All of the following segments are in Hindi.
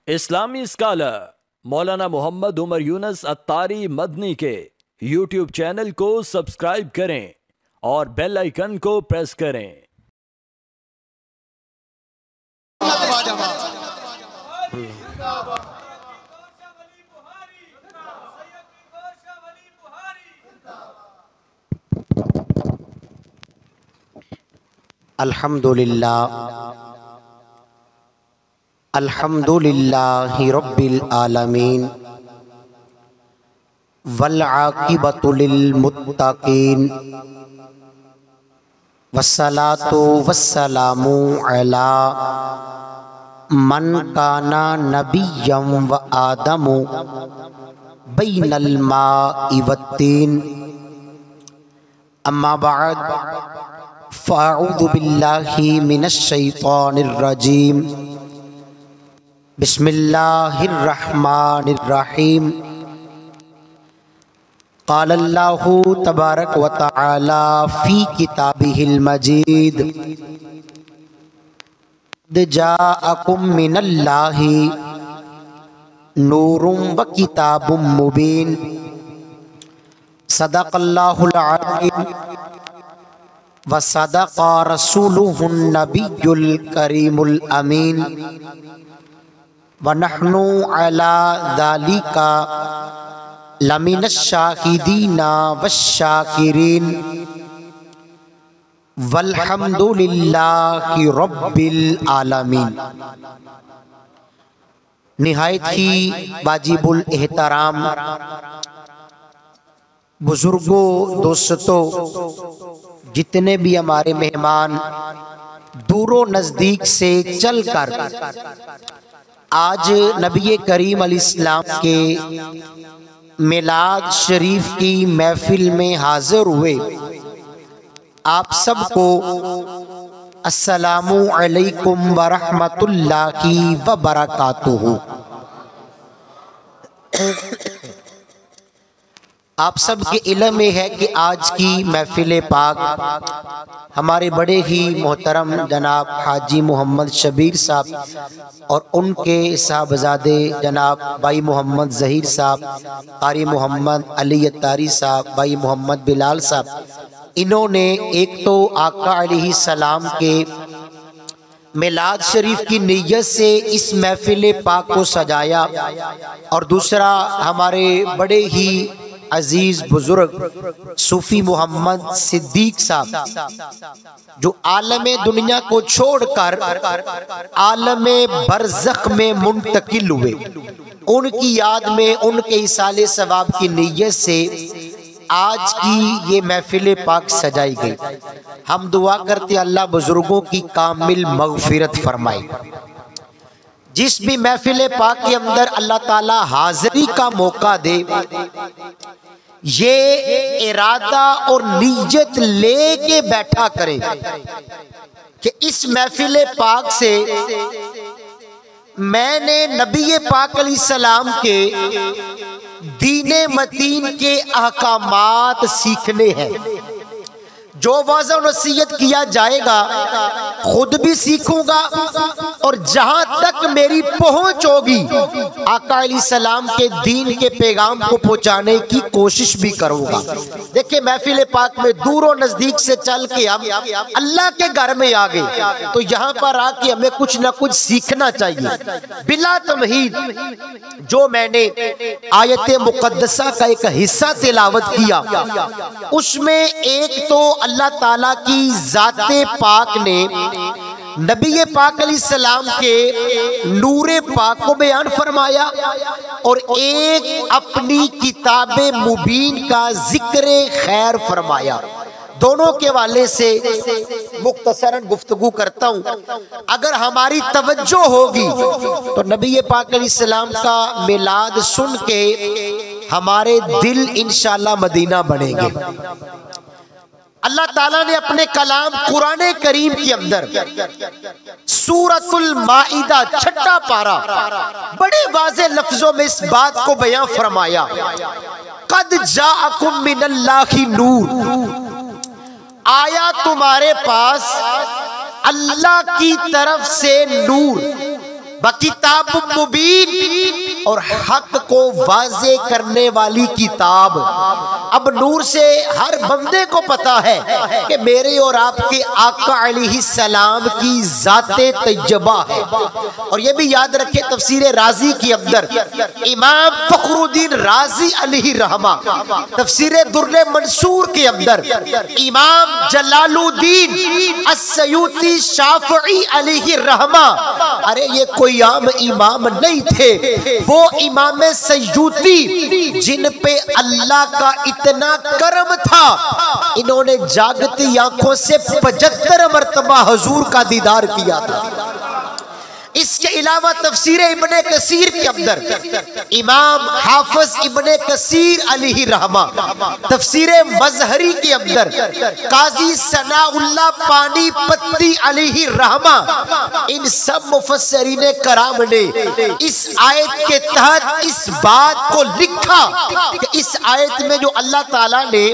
इस्लामी स्कॉलर मौलाना मोहम्मद उमर यूनुस अत्तारी मदनी के यूट्यूब चैनल को सब्सक्राइब करें और बेल आइकन को प्रेस करें। अल्हम्दुलिल्लाहि रब्बिल आलमीन वल आक़िबतु लिल मुत्तक़ीन वस्सलातु वस्सलामु अला मन काना नबिय्यम व आदमु बैनल माइ वत्तीन अम्मा बाद फ़अऊज़ु बिल्लाहि मिनश शैतानिर रजीम बिस्मिल्लाहिर रहमानिर रहीम क़ाल अल्लाहु तबारक व तआला फ़ी किताबिहिल मजीद जाअकुम मिनल्लाहि नूरुम व किताबुम मुबीन सदक़ल्लाहुल अज़ीम व सदक़ा रसूलुहुन नबियुल करीमुल अमीन व नहनु अला ज़ालिका लमिनश शाहिदीना वश्शाकिरीन वल्हम्दुलिल्लाहि रब्बिल आलमीन। निहायत ही वाजिबुल एहतराम बुजुर्गों, दोस्तों, जितने भी हमारे मेहमान दूरों नजदीक से चलकर आज नबी करीम अलैहिस्सलाम के मिलाद शरीफ की महफिल में हाजिर हुए, आप सबको अस्सलामु अलैकुम व रहमतुल्लाहि व बरकातुहू। आप सब के इल्म में है कि आज की महफिल पाक हमारे बड़े ही मोहतरम जनाब हाजी मोहम्मद शबीर साहब और उनके साहबजादे जनाब भाई मोहम्मद ज़हीर साहब, कारी मोहम्मद अली अत्तारी साहब, भाई मोहम्मद बिलाल साहब, इन्होंने एक तो आका अलैहि सलाम के मिलाद शरीफ की नीयत से इस महफिल पाक को सजाया और दूसरा हमारे बड़े ही अजीज बुजुर्ग सूफी मोहम्मद सिद्दीक साहब जो आलमे दुनिया को छोड़कर आलमे बरज़ख में मुंतकिल हुए, उनकी याद में उनके इसाले सवाब की नीयत से आज की ये महफिल पाक सजाई गई। हम दुआ करते अल्लाह बुजुर्गों की कामिल मग़फ़िरत फरमाए। जिस भी महफिल पाक के अंदर अल्लाह ताला हाज़िरी का मौका दे, ये इरादा और नीयत लेके बैठा करें कि इस महफिल पाक से मैंने नबी पाक अलैहिस्सलाम के दीने मतीन के अहकामात सीखने हैं। जो वाज़ और नसीहत किया जाएगा खुद भी सीखूंगा और जहां तक मेरी पहुंच होगी आका अलैहिस्सलाम के दीन के पैगाम को पहुंचाने की कोशिश भी करूंगा। देखिए महफिल पाक में दूरों नजदीक से चल के हम अल्लाह के घर में आ गए, तो यहाँ पर आके हमें कुछ ना कुछ सीखना चाहिए। बिला तमहीद जो मैंने आयत मुकद्दसा का एक हिस्सा तिलावत किया, उसमें एक तो अल्लाह ताला की ज़ाते पाक ने नबी पाक अलैहिस्सलाम के नूरे पाक को बयान फरमाया और एक अपनी किताबे मुबीन का जिक्र खैर फरमाया। दोनों के वाले से मुख्तसरन गुफ्तगू करता हूँ। अगर हमारी तवज्जो होगी तो नबी पाक अलैहिस्सलाम का मिलाद सुन के हमारे दिल इंशाअल्लाह मदीना बनेंगे। अल्लाह ताला ने अपने कलाम कुरान करीम के अंदर सूरतुल माइदा 6 पारा बड़े वाज़े लफ्जों में इस बात को बयां फरमाया, कद जाअकुम मिनल्लाहि नूर, आया तुम्हारे पास अल्लाह की तरफ से नूर। किताब मुबीन, और हक को वाजे करने वाली किताब। अब नूर से हर बंदे को पता है कि मेरे और आपके आका अलैहिस्सलाम की जाते तैयबा है। और ये भी याद रखें, तफसीर राजी के अंदर इमाम फखरुद्दीन राजी अलैहि रहमा, तफसीर दुर्रे मंसूर के अंदर इमाम जलालुद्दीन अस्सयूती शाफई अलैहि रहमा, अरे ये कोई आम इमाम नहीं थे, वो इमाम सयूती जिन पे अल्लाह का इतना करम था, इन्होंने जागती आंखों से 75 मरतबा हुजूर का दीदार किया था। इसके अलावा तफसीर इब्ने कसीर के अंदर इमाम हाफिज इब्ने कसीर अलैहि रहमा, तफसीर मजहरी के अंदर काजी सनाउल्लाह पानीपत्ती अलैहि रहमा, इन सब मुफस्सिरीने कराम ने इस आयत के तहत इस बात को लिखा कि इस आयत में जो अल्लाह ताला ने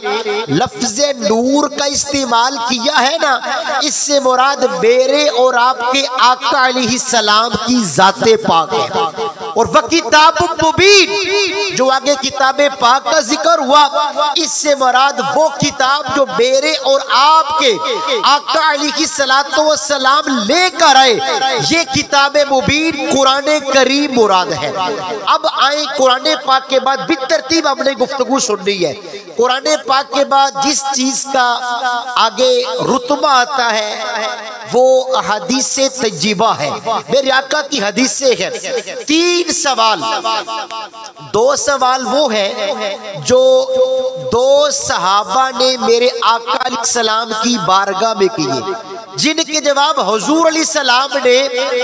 लफ्ज़े नूर का इस्तेमाल किया है ना, इससे मुराद मेरे और आपके आका अलैहिस्सलाम की जाते पाक है। और वह किताब मुबीन, जो आगे किताबे पाक का जिक्र हुआ, इससे मुराद वो किताब जो मेरे और आपके आका अलैहिस्सलातु वस्सलाम लेकर आए, ये किताबे मुबीन कुरान करीम मुराद है। अब आए कुरान पाक के बाद बितरतीब हमने गुफ्तगू सुननी है। कुरान पाक के बाद जिस चीज का आगे रुतबा आता है वो हदीस तज्जिबा है। मेरे आका की हदीस से है 3 सवाल। 2 सवाल वो है जो 2 सहाबा ने मेरे आका अलैहिस्सलाम की बारगाह में किए, जिनके जवाब हुजूर अलैहिस्सलाम ने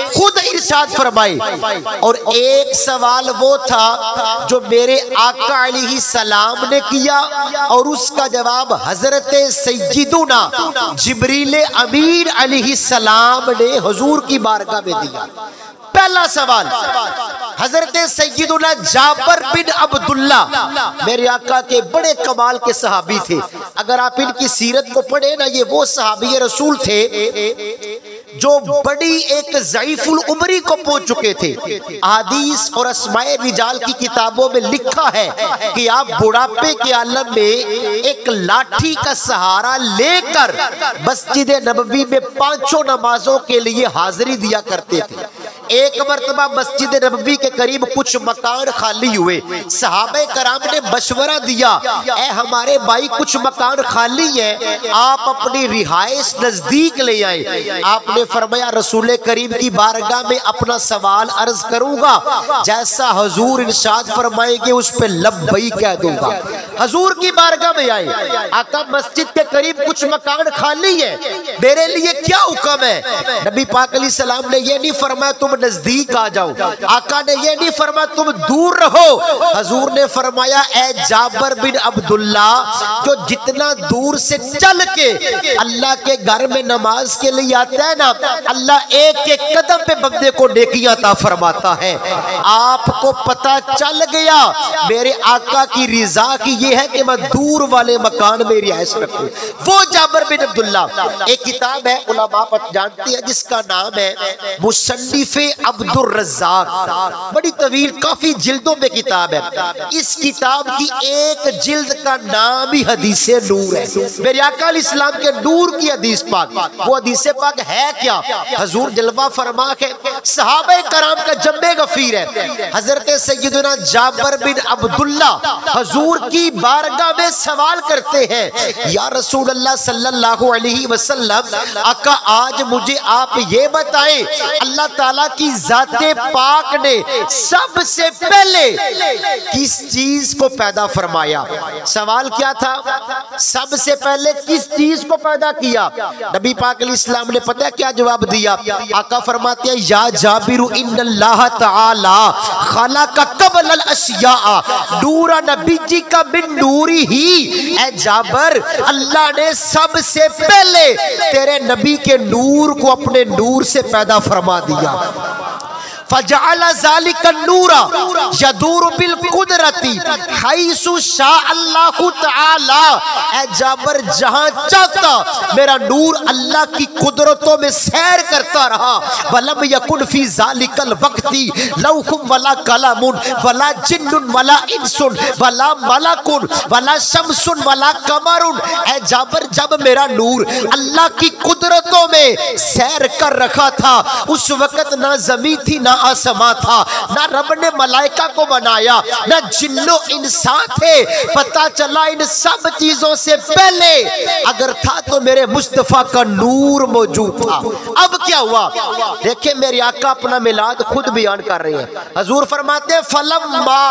खुद इरशाद फरमाए। और एक सवाल वो था जो मेरे आका अलैहिस्सलाम ने किया, और उसका जवाब हजरत सय्यिदुना जिब्रील अमीन अलैहिस्सलाम ने हुजूर की बारगाह में दिया। पहला सवाल, हजरत सय्यिदुना जाबर बिन अब्दुल्ला मेरे आका के बड़े कमाल के सहाबी थे। अगर आप इनकी सीरत को पढ़े ना, ये वो सहाबी रसूल थे जो बड़ी एक ज़ईफुल उमरी को पहुंच चुके थे। हदीस और अस्माए रिजाल की किताबों में लिखा है कि आप बुढ़ापे के आलम में एक लाठी का सहारा लेकर मस्जिद नबवी में 5 नमाजों के लिए हाजिरी दिया करते थे। एक मरतबा मस्जिद नबवी के करीब कुछ मकान खाली हुए, सहाबे कराम ने मशवरा दिया, ए हमारे भाई कुछ मकान खाली है, आप अपनी रिहाइश नजदीक ले आए। आपने फरमाया रसूल करीम की बारगाह में अपना सवाल अर्ज करूंगा, जैसा हुजूर इरशाद फरमाएंगे उस पे लब्बई कह दूंगा। हुजूर की बारगाह में आए, आका मस्जिद के करीब कुछ मकान खाली है, मेरे लिए क्या हुक्म है? नबी पाक अलैहिस्सलाम ने ये नहीं फरमाया तुम नजदीक आ जाओ, आका ने ये नहीं फरमाया तुम दूर रहो। हुजूर ने फरमाया ए जाबर बिन अब्दुल्ला, जो जितना दूर से चल के अल्लाह के घर में नमाज के लिए आता है ना, अल्लाह एक एक कदम पे बंदे को नेकियां अता फरमाता है। आपको पता चल गया मेरे आका की रिजा की ये है कि मैं दूर वाले मकान में रिहाइश रखूं। वो जाबर बिन अब्दुल्ला, एक किताब है उलमा जानती है जिसका नाम है मुसन्निफ़े अब्दुर रज़्ज़ाक़, बड़ी तवील काफी जिल्दों में किताब है। इस किताब की एक जिल्द का नाम ही हदीसे नूर है। मेरे आका अलैहिस्सलाम के नूर की हदीस पाक, वो हदीसे पाक है क्या? हुजूर जलवा फरमा के सहाबे कराम का जम्मे गफीर है। हजरत सय्यदुना जाबर बिन अब्दुल्ला हुजूर की बारगाह में सवाल करते हैं, या रसूल अल्लाह सल्लल्लाहु अलैहि वसल्लम, आका आज मुझे आप ये बताएं अल्लाह ताला की जाते पाक ने सबसे पहले किस चीज को पैदा फरमाया? सवाल क्या था? सबसे पहले किस चीज को पैदा किया? नबी पाक अलैहिस्सलाम ने पता है क्या जवाब दिया? आका फरमाते हैं या जाबिरु इन्नल्लाह तआला खलका क़ब्ल अल अशिया नूरा नबी का बिन नूरी ही। ए जाबर, अल्लाह ने सबसे पहले तेरे नबी के नूर को अपने नूर से पैदा फरमा दिया। फजअल ज़ालिका नूरा यदूरु बिल कुदरती हैसु शाअ अल्लाहु तआला। ऐ जाबर जहां चाहता मेरा नूर अल्लाह की कुदरतों में सैर करता रहा। वलम यकुन फी ज़ालिकल वक्ति लौहुम वला कलमुन वला जिन्नुन वला इंसुन वला मलकुन वला शम्सुन वला कमरुन। ऐ जाबर जब मेरा नूर अल्लाह की कुदरतों में सैर कर रखा था उस वक्त ना जमीन थी ना आसमां था, ना रब ने मलाइका को बनाया, ना जिन्नो इंसान थे। पता चला इन सब चीजों से पहले अगर था तो मेरे मुस्तफा का नूर मौजूद था। अब क्या हुआ देखिए, मेरे आका अपना मिलाद खुद बयान कर रहे हैं। हजूर फरमाते हैं फलम्मा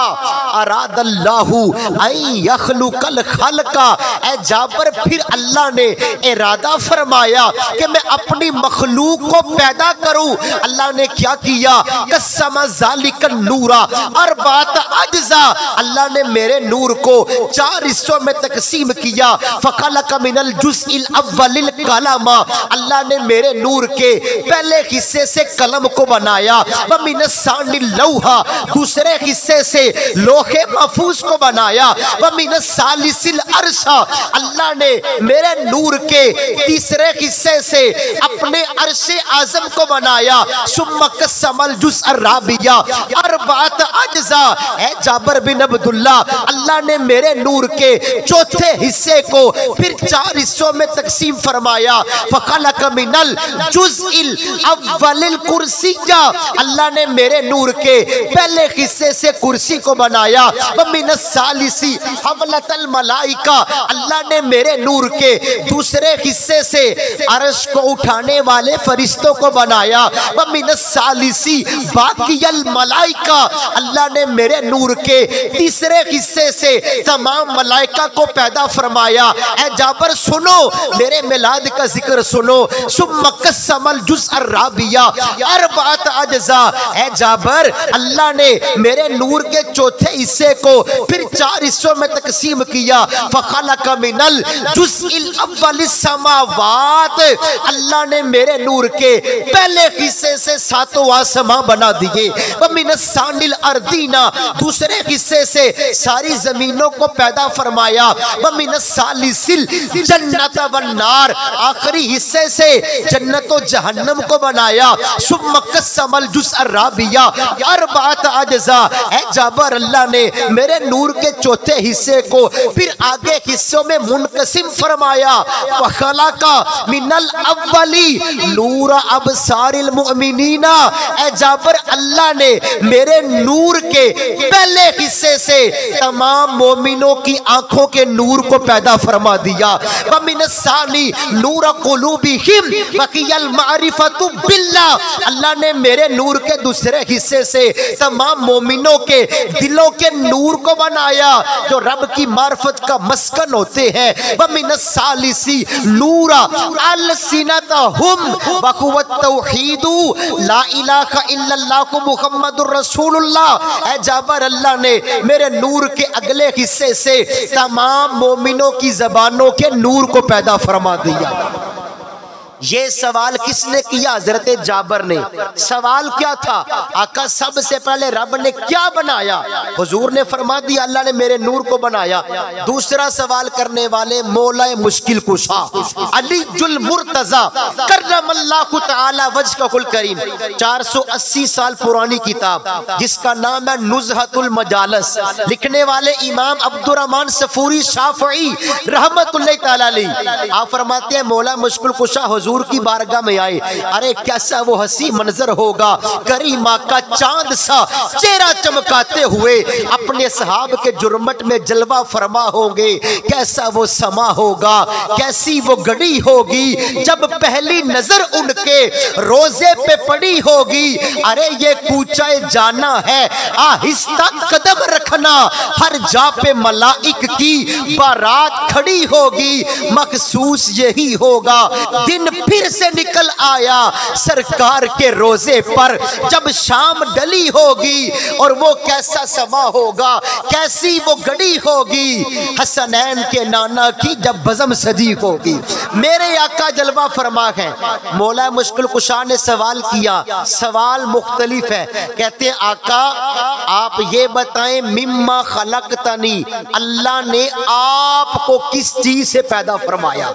अरादल्लाहु अन यखलुकल खल्का। ऐ जाबर फिर अल्लाह ने इरादा फरमाया कि मैं अपनी मखलूक को पैदा करूं। अल्लाह ने क्या किया, कसम ज़ालिकन नूरा और बात अज्जा। अल्लाह ने मेरे नूर को 4 हिस्सों में तकसीम किया। फखलक मिनल जुज़इल अव्वलिल कलमा। अल्लाह ने मेरे नूर के पहले हिस्से से कलम को बनाया। व मिनस सानिल लौहा, दूसरे हिस्से से लोहे महफूज को बनाया। व मिनस सालिसिल अर्शा, अल्लाह ने मेरे नूर के तीसरे हिस्से से अपने अर्शे आजम को बनाया। सुम्मा कसमल जुज़ अर्राबिया और बात अज्जा। है जाबर बिन अब्दुल्ला, अल्लाह ने मेरे नूर के चौथे हिस्से को फिर 4 हिस्सों में तकसीम फरमाया। फखलक मिनल जुज़इल अव्वलिल कुर्सिया, अल्लाह ने मेरे नूर के पहले हिस्से से कुर्सी को बनाया। व मिनस सालिसी हमलतल मलाइका, अल्लाह ने मेरे नूर के दूसरे हिस्से से अर्श को उठाने वाले फरिश्तों को बनाया। व मिनस सालिसी बाकियल मलाइका, अल्लाह ने मेरे नूर के तीसरे हिस्से से तमाम मलाइका को पैदा फरमाया। ऐ जाबर सुनो, मेरे मिलाद का जिक्र सुनो। सुम्मा कसमल जुज़ अर्राबिया अरबात अज्जा। ऐ जाबर अल्लाह ने मेरे नूर के चौथे हिस्से को फिर 4 हिस्सों में तकसीम किया। फखलक मिनल जुज़इल अव्वलिस समावात, अल्लाह ने मेरे नूर के पहले हिस्से से 7 आसमां बना दिए। व मिनस सानिल अर्दीना, दूसरे हिस्से से सारी जमीनों को पैदा फरमाया। व मिनस सालिसिल जन्नत वन नार, आखिरी हिस्से से जन्नत और जहन्नम को बनाया। सुम्मा कसमल जुज़ अर्राबिया अरबात अज्जा। ऐ जाबर अल्लाह ने मेरे नूर के चौथे हिस्से को फिर आगे हिस्सों में मुनकसिम फरमाया। वखलका मिनल अव्वली नूर अबसारिल मुमिनीना। ऐ जाबर अल्लाह ने मेरे नूर के पहले हिस्से से तमाम मोमिनों की आंखों के नूर को पैदा फरमा दिया। व मिनस सानी नूर कुलूबिहिम बकियल मारिफतु बिल्लाह, अल्लाह ने मेरे नूर के दूसरे हिस्से से तमाम मोमिनों के दिलों के नूर को बनाया जो रब की मार्फत का मस्कन होते हैं। व मिनस सालिसी नूरा अलसिनतहुम वकुवत तौहीदु ला इलाहा इल्लल्लाह मुहम्मदुर रसूलुल्लाह। ऐ जाबर अल्लाह ने मेरे नूर के अगले हिस्से से तमाम मोमिनों की जबानों के नूर को पैदा फरमा दिया। ये सवाल किसने किया? हजरत जाबर ने। सवाल क्या था? आका सबसे पहले रब ने क्या बनाया? हुजूर ने फरमा दिया अल्लाह ने मेरे नूर को बनाया। दूसरा सवाल करने वाले मौला मुश्किल कुशा अली जुल मुर्तजा करमल्लाहु तआला वजहुल करीम, 480 साल पुरानी किताब जिसका नाम है नुज़हतुल मजालिस, लिखने वाले इमाम अब्दुर्रहमान सफूरी शाफई रहमतुल्लाह तआला अलैह। आप फरमाते हैं मौला मुश्किल कुशा हुजूर की बारगाह में आए। अरे कैसा वो हंसी मंजर होगा, करीमा का चांद सा चेहरा चमकाते हुए अपने सहाब के जुर्मट में जलवा फरमा होंगे। कैसा वो समा होगा, कैसी वो घड़ी होगी जब पहली नजर उनके रोजे पे पड़ी होगी। अरे ये कूचा जाना है, आहिस्ता कदम रखना, हर जा पे मलाइक की बारात खड़ी होगी। मखसूस यही होगा दिन फिर से निकल आया सरकार के रोजे पर। जब शाम डली होगी और वो कैसा समा होगा, कैसी वो घड़ी होगी हसनैन के नाना की जब बज़म सजी होगी। मेरे आका जलवा फरमा है। मौला मुश्किल कुशा ने सवाल किया, सवाल मुख्तलिफ है। कहते हैं आका आप ये बताएं मिम्मा खलकतनी, अल्लाह ने आपको किस चीज से पैदा फरमाया।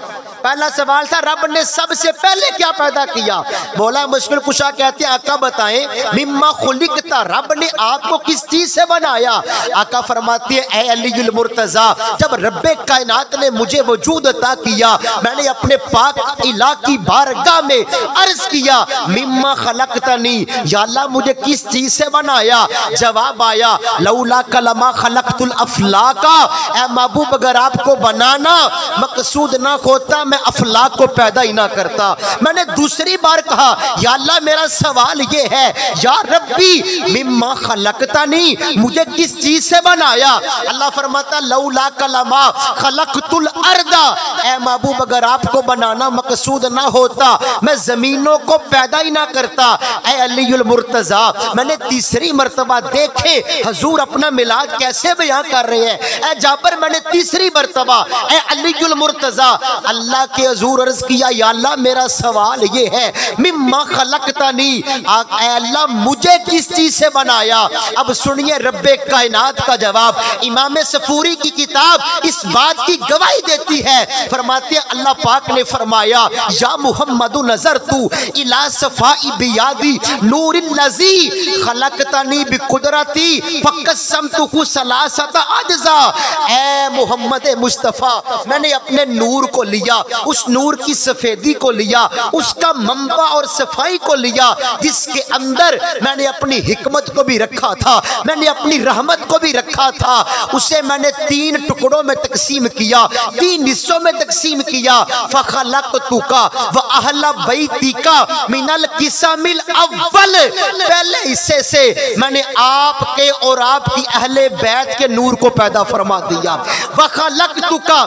पहला सवाल था रब ने सबसे पहले क्या पैदा किया। मौला मुश्किल कुशा कहते हैं आका बताएं मिम्मा खुलिकता, रब ने आपको किस चीज से बनाया। आका फरमाती है ए अलीयुल मुर्तजा, जब रब्बे कायनात ने मुझे वजूद अता किया मैंने अपने पाक इला की बारगाह में अर्ज किया मिम्मा खलकतनी, या अल्लाह मुझे किस चीज से बनाया। जवाब आया लौला कलमा खलकतुल अफलाका, ए महबूब अगर आपको बनाना मकसूद ना होता मैं अफलाक को पैदा ही ना करता। मैंने दूसरी बार कहा या अल्लाह मेरा सवाल ये है या रब्बी मिम्मा खलकतनी, मुझे किस चीज से बनाया। अल्लाह फरमाता लौला कलमा खलकतुल अर्दा, ए महबूब अगर आपको बनाना मकसूद ना होता मैं जमीनों को पैदा ही ना करता। ए अलीयुल मुर्तजा, मैंने तीसरी मर्तबा देखे हजूर अपना मिलाद कैसे बयां कर रहे हैं। ए जाबर मैंने तीसरी मर्तबा ए अलीयुल मुर्तजा अल्लाह के हजूर अर्ज किया या अल्लाह मेरा सवाल ये है मिम्मा खलकतनी, ए अल्लाह मुझे किस चीज से बनाया। अब सुनिए रब्बे कायनात का जवाब। इमाम सफूरी की किताब इस बात की गवाही देती है। फरमाते अल्लाह पाक ने फरमाया या मुहम्मदु नजर तू इला सफाई बियादी नूरिल लजी खलकतनी बिकुदरती फकसमतुहु सलासत अज्जा। ए मोहम्मद मुस्तफ़ा, मैंने अपने नूर को लिया, उस नूर की सफेदी को लिया, उसका मंबा और सफाई को लिया जिसके अंदर मैंने अपनी हिकमत को भी रखा था, मैंने अपनी रहमत को भी रखा था। उसे मैंने 3 टुकड़ों में तकसीम किया, 3 हिस्सों में तकसीम किया। फखलकतुका व अहला बैतिका मिनल किसामिल अव्वल, पहले हिस्से से मैंने आपके और आपकी अहले बैत के नूर को पैदा फरमा दिया। फखलकतुका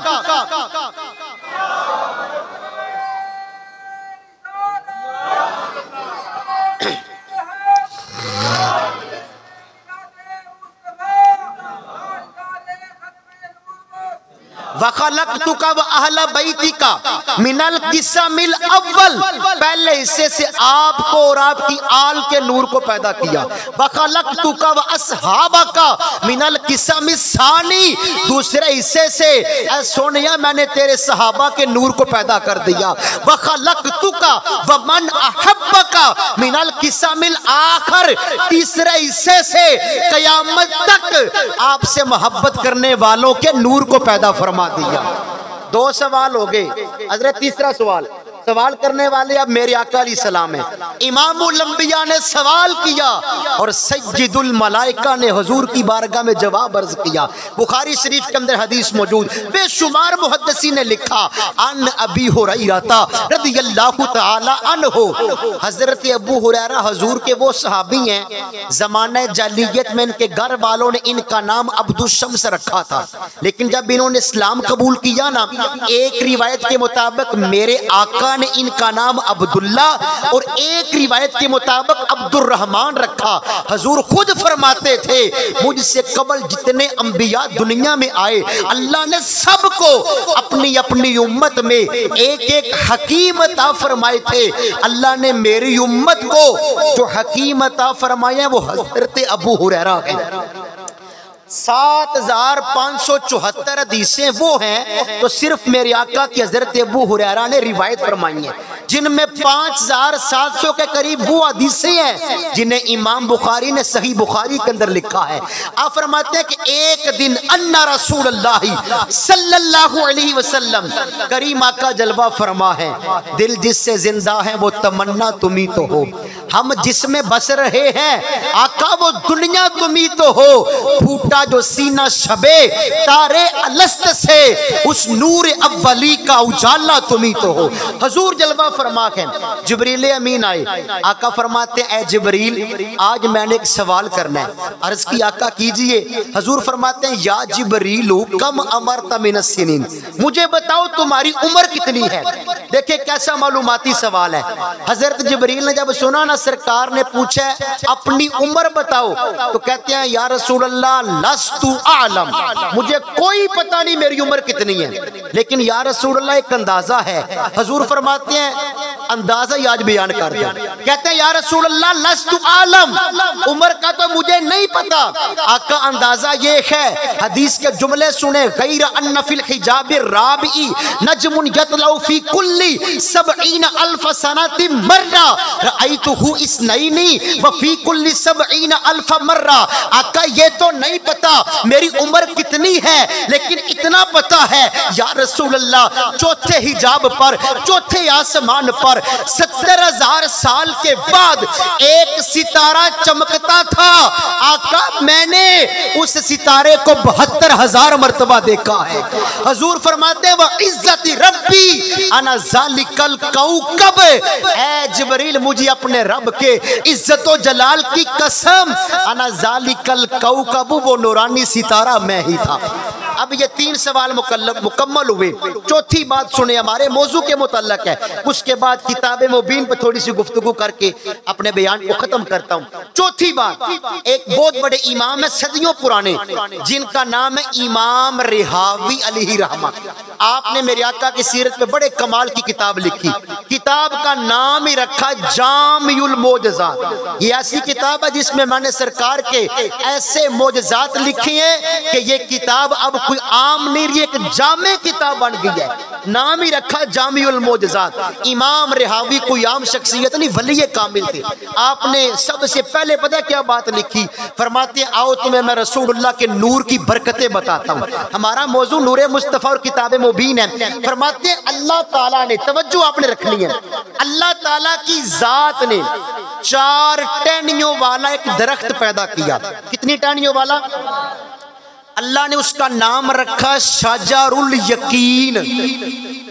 वखलकतुका व अहला बैतिका मिनल किसामिल अव्वल, पहले हिस्से से आपको और आपकी आल के नूर को पैदा किया। वखलकतुका व अस्हाबका मिनल किसामिस सानी, दूसरे हिस्से से ए सोनिया मैंने तेरे सहाबा के नूर को पैदा कर दिया। वखलकतुका व मन अहब्बका मिनल किसामिल आखिर, तीसरे हिस्से से कयामत तक आपसे मोहब्बत करने वालों के नूर को पैदा फरमा दिया। 2 सवाल हो गए। हजरत तीसरा सवाल करने वाले अब मेरे आका अलैहिस्सलाम है। इमामुल अंबिया ने सवाल किया और सय्यदुल मलाइका ने हुजूर की बारगाह में जवाब अर्ज किया। बुखारी शरीफ के अंदर हदीस मौजूद, बेशुमार मुहद्दिसीन ने लिखा अन अबी हुरैरा रदियल्लाहु तआला अन्हु, हजरत अबू हुरैरा हुजूर के वो सहाबी हैं जमाने जाहिलियत में इनके घर वालों ने इनका नाम अब्दुल शम्स रखा था, लेकिन जब इन्होंने इस्लाम कबूल किया ना, एक रिवायत के मुताबिक मेरे आका ने इनका नाम अब्दुल्ला और एक रिवायत के मुताबिक अब्दुर्रहमान रखा। हुजूर खुद फरमाते थे मुझसे कबल जितने अंबिया दुनिया में आए अल्लाह ने सबको अपनी अपनी उम्मत में एक एक हकीम अता फरमाए थे। अल्लाह ने मेरी उम्मत को जो हकीम अता फरमाया वो हजरत अबू हुरैरा है। 7574 हदीसें वो हैं तो सिर्फ मेरे आका की हजरत अबू हुरैरा ने रिवायत फरमाई है, जिनमें 5700 के करीब वो हदीसें हैं जिन्हें इमाम बुखारी ने सही बुखारी के अंदर लिखा है। आप फरमाते हैं कि एक दिन अन्ना रसूलुल्लाह सल्लल्लाहु अलैहि वसल्लम, करीम आका जलवा फरमा है, दिल जिससे जिंदा है वो तमन्ना तुम ही तो हो, हम जिसमें बस रहे हैं आका वो दुनिया तुम्ही तो हो, फूटा जो सीना शबे तारे अलस्त से, उस नूर अव्वली का उजाला तुम्ही तो हो। हजूर जलवा फरमा है, जिब्रील अमीन आए, आका फरमाते ऐ जिब्रील आज मैंने एक सवाल करना है। अर्ज की आका कीजिए। हजूर फरमाते हैं या जिब्रील कम अमरता मिनस सिनीन, मुझे बताओ तुम्हारी उम्र कितनी है। देखिए कैसा मालूमाती सवाल है। हजरत जिब्रील ने जब सुना ना सरकार ने पूछा अपनी उम्र बताओ, तो कहते हैं या रसूल अल्लाह लस्तु आलम, मुझे कोई पता नहीं मेरी उम्र कितनी है, लेकिन या रसूल अल्लाह एक अंदाजा है। हजूर फरमाते हैं अंदाजा आज बयान कर दिया। कहते हैं या रसूल अल्लाह लस्तु आलम, उम्र का तो मुझे नहीं पता। आका अंदाजा ये है, हदीस के जुमले सुने, गैर अन्न फिल हिजाब राबी नजमुन यतलउ फी कुल्ली सबईन अल्फ सनति मर्रा रअयतुहु इस्नैनी व फी कुल्ली सबईन अल्फ मर्रा। आका ये तो नहीं पता मेरी उम्र कितनी है, लेकिन इतना पता है या रसूल अल्लाह चौथे हिजाब पर, चौथे आसमान पर 70,000 साल के बाद एक सितारा चमकता था। आका मैंने उस सितारे को 72,000 मर्तबा देखा है। हजूर फरमाते व इज्जती रब्बी अना जालिकल कौकब, ऐ जिब्रील मुझे अपने रब के इज्जत और जलाल की कसम, अना जालिकल कौकब, वो नूरानी सितारा मैं ही था। अब ये 3 सवाल मुकम्मल हुए। चौथी बात सुने, हमारे मौजू के मुतल्लक है, उसके बाद किताब मुबीन पर थोड़ी सी गुफ्तगू करके अपने बयान को खत्म करता हूँ। चौथी बात, एक बहुत बड़े इमाम है सदियों पुराने, जिनका नाम है इमाम रिहावी अलैहि रहमा। आपने मेरे आका की सीरत पे बड़े कमाल की किताब लिखी, किताब का नाम ही रखा जामिउल मोजज़ात। ये ऐसी किताब है जिसमें मैंने सरकार के ऐसे मोजज़ात लिखे हैं कि ये किताब अब कोई आम नहीं, एक जामे किताब बन गई है। नाम ही रखा जामिउल मोजज़ात। इमाम रिहावी कोई आम शख्सियत नहीं, वली कामिल थे। आपने सबसे पहले पता क्या बात लिखी, फरमाते आओ तुम्हें मैं रसूलुल्लाह के नूर की बरकतें बताता हूँ। हमारा मौजू नूरे मुस्तफ़ा और किताब मुबीन है। फरमाते अल्लाह ताला ने, तवज्जो आपने रखनी है, अल्लाह ताला की जात ने 4 टहनियों वाला एक दरख्त पैदा किया। कितनी टहनियों वाला? अल्लाह ने उसका नाम रखा शजरुल यकीन।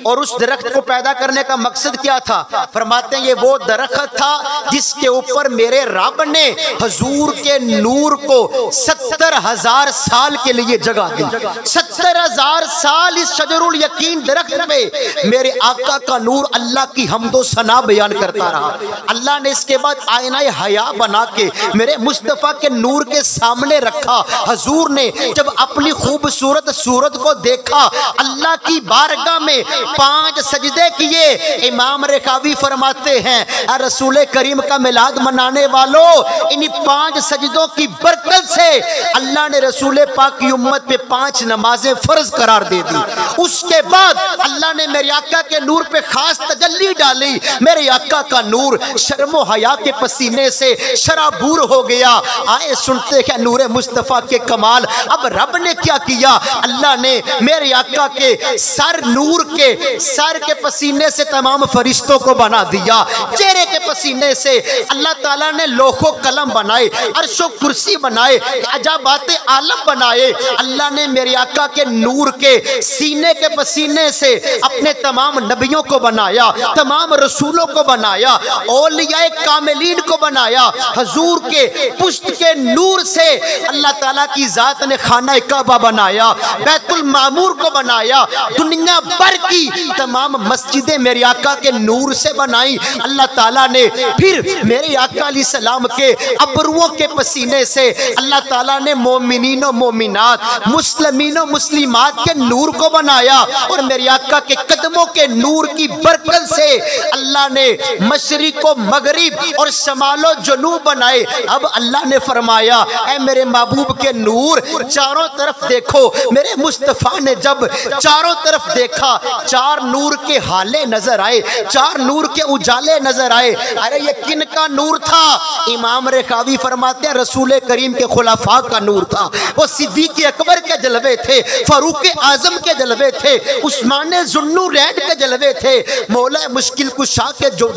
और उस दरख्त को पैदा करने का मकसद क्या था? फरमाते हैं ये वो दरख्त था जिसके ऊपर मेरे रब ने हजूर के नूर को 70,000 साल के लिए जगह दी। 70,000 साल इस शजरुल यकीन दरख्त पे मेरे आका का नूर अल्लाह की हम्दो सना बयान करता रहा। अल्लाह ने इसके बाद आईना हया बना के मेरे मुस्तफ़ा के नूर के सामने रखा। हजूर ने जब अपनी खूबसूरत सूरत को देखा, अल्लाह की बारगाह में 5 सजदे किए। इमाम रिहावी फरमाते हैं रसूल करीम का मिलाद मनाने वालों, इन 5 सजदों की बरकत से अल्लाह ने रसूल पाक की उम्मत पे 5 नमाजें फर्ज करार दे दी। उसके बाद अल्लाह ने मेरे आका के नूर पे खास तजल्ली डाली। मेरे आका का नूर शर्मो हया के पसीने से शराबूर हो गया। आए सुनते हैं नूरे मुस्तफ़ा के कमाल। अब रब ने क्या किया? अल्लाह ने मेरे आका के सर नूर के सर के पसीने से तमाम फरिश्तों को बना दिया। चेहरे के पसीने से अल्लाह ताला ने लोहो कलम बनाए, अर्शो कुर्सी बनाए, अजाबाते आलम बनाए। अल्लाह ने मेरे आका के नूर के सीने के पसीने से अपने तमाम नबियों को बनाया, तमाम रसूलों को बनाया, औलियाए कामिलीन को बनाया। हजूर के पुश्त के नूर से अल्लाह ताला की जात ने खाना काबा बनाया, बैतुल मामूर को बनाया। दुनिया भर की तमाम मस्जिदें मेरे आका के नूर से बनाई। अल्लाह ताला ने फिर मेरे आका अलैहिस्सलाम के अबरुओं के पसीने से अल्लाह ताला ने मोमिनीन और मोमिनात, मुस्लिमीन और मुस्लिमात के नूर को बनाया। और मेरे आका के कदमों के नूर की बरकत से अल्लाह ने मशरिक को मगरिब और शमालो जनूब बनाए। अब अल्लाह ने फरमाया ऐ मेरे महबूब के नूर, चारों तरफ देखो, मेरे मुस्तफा मुस्तफ़ा ने जब चारों तरफ देखा, चार नूर के हाले नजर आए, चार नूर के उजाले नजर आए। अरे ये किन का नूर था? इमाम रेखावी फरमाते हैं रसूल करीम के खुलाफा का नूर था। वो सिद्दीक़ अकबर के जलवे थे, फारूक आजम के जलवे थे, उस्मान ज़ुन्नुरैन के जलवे थे, मौला मुश्किल कुशा के जो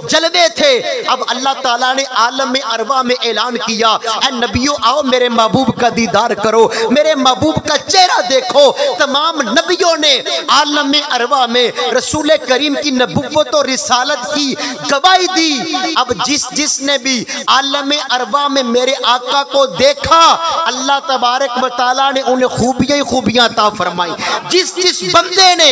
जलवे थे। अब अल्लाह ताला ने आलम में अरवा में ऐलान किया, ऐ नबियों आओ मेरे महबूब का दीदार करो, मेरे महबूब का चेहरा देखो। तमाम नबियों ने आलम में अरवा में रसूल करीम की नबुव्वत और रिसालत की गवाही दी। अब जिसने भी आलम में अरवा में मेरे आका को देखा, अल्लाह तबारक व तआला ने उन्हें खूबियां खूबियां अता फरमाई। जिस बंदे ने,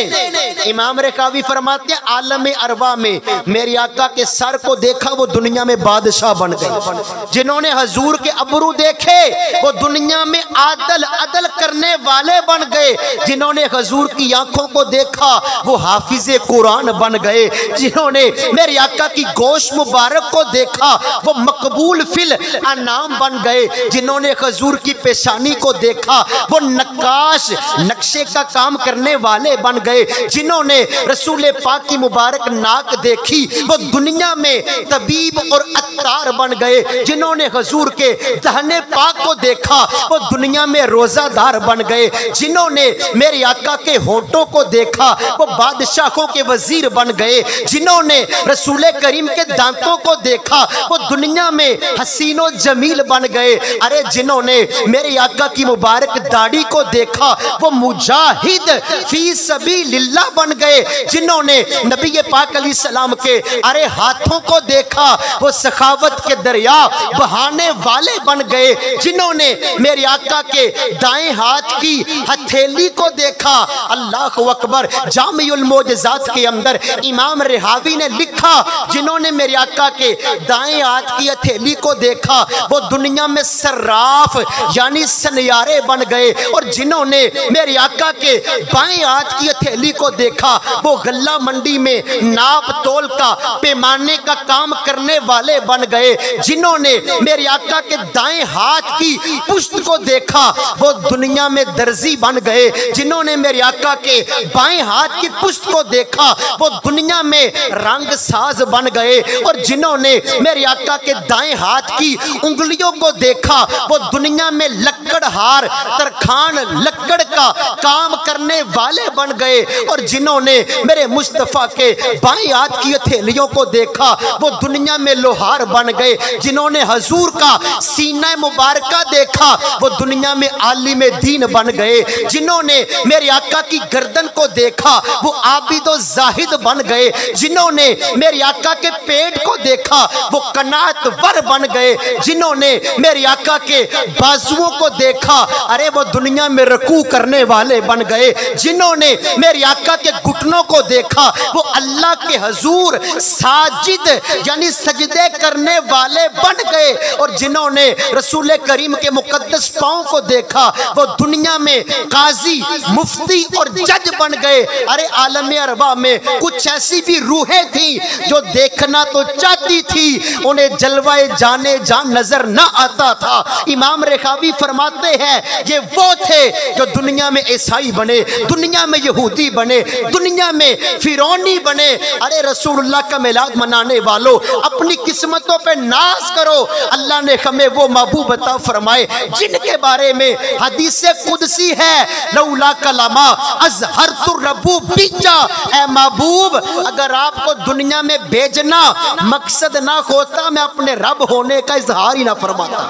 इमाम रेखावी फरमाते हैं आलम में अरवा में मेरे आका के सर को देखा वो दुनिया में बादशाह बन गए। जिन्होंने हजूर के अबरू देखे वो दुनिया में अदल करने वाले बन गए। जिन्होंने हजूर की आंखों को देखा वो हाफिजे कुरान बन गए। जिन्होंने मेरे आका की गोश मुबारक को देखा वो मकबूल फिल अनाम बन गए। जिन्होंने हजूर की पेशानी को देखा वो नक्काश नक्शे का काम करने वाले बन गए। जिन्होंने रसूल पाक की मुबारक नाक देखी वो दुनिया में तबीब और अत्तार बन गए। जिन्होंने हजूर के दहने पाक को देखा वो दुनिया में रोजादार बन गए। जिन्होंने मेरे आका के होंठों को देखा वो बादशाहों के वजीर बन गए। जिन्होंने रसूल करीम के दांतों को देखा वो दुनिया में हसीनो जमील बन गए। अरे जिन्होंने मेरे आका की मुबारक दाढ़ी को देखा वो मुजाहिद फी सबीलिल्लाह बन गए। जिन्होंने नबी पाक अलैहिस्सलाम के अरे हाथों को देखा वो सखावत के दरिया बहाने वाले बन गए। जिन्होंने मेरे आका के दाएं हाथ की हथेली को देखा, अल्लाह अकबर, जामिउल मोजज़ात के अंदर इमाम रेहावी ने लिखा जिन्होंने मेरे आका के दाएं हाथ की हथेली को देखा वो दुनिया में सर्राफ यानी सनियारे बन गए। और जिन्होंने मेरे आका के बाएं हाथ की हथेली को देखा वो गल्ला मंडी में नाप तोल का पैमाने का काम करने वाले बन गए। जिन्होंने मेरे आका के दाएं हाथ की पुश्त को देखा वो दुनिया में दर्जी बन गए। जिन्होंने मेरे आका के बाएं हाथ की पुश्त को देखा वो दुनिया में रंग साज बन गए। और जिन्होंने मेरे आका के दाएं हाथ की उंगलियों को देखा वो दुनिया में लक्कड़हार तरखान लक्कड़ का काम करने वाले बन गए। और जिन्होंने मेरे मुस्तफ़ा के बाएं हाथ की हथेलियों को देखा वो दुनिया में लोहार बन गए। जिन्होंने हजूर का सीना मुबारका देखा वो दुनिया में आलिम दीन बन गए। जिन्होंने मेरे आका की गर्दन को देखा वो आबिद और जाहिद बन गए। जिन्होंने मेरे आका के पेट को देखा वो कनातवर बन गए। जिन्होंने मेरे आका के बाजुओं को देखा अरे वो दुनिया में रकू करने वाले बन गए। जिन्होंने मेरे आका के घुटनों को देखा वो अल्लाह के हजूर साजिद यानी सजदे करने वाले बन गए। और जिन्होंने रसूल करीम के मुकद्दस पांव को देखा वो दुनिया में काजी मुफ्ती और जज बन गए। अरे आलम अरबा में कुछ ऐसी भी रूहें थी जो देखना तो चाहती थी, उन्हें जलवाए जाने जान नजर न आता था। इमाम रेखावी फरमाते हैं ये वो थे जो दुनिया में ईसाई बने, दुनिया में यहूदी बने, दुनिया में फिरौनी बने। अरे रसूलुल्लाह का मिलाद मनाने वालों अपनी किस्मतों पे नाज करो। अल्लाह ने हमें वो महबूब अता फरमाए जिनके बारे में हदीस कुदसी है, लौला कलामा अज़हरतु रब्बु बिजा। ऐ महबूब अगर आपको दुनिया में भेजना मकसद ना होता मैं अपने रब होने का इजहार ही ना फरमाता।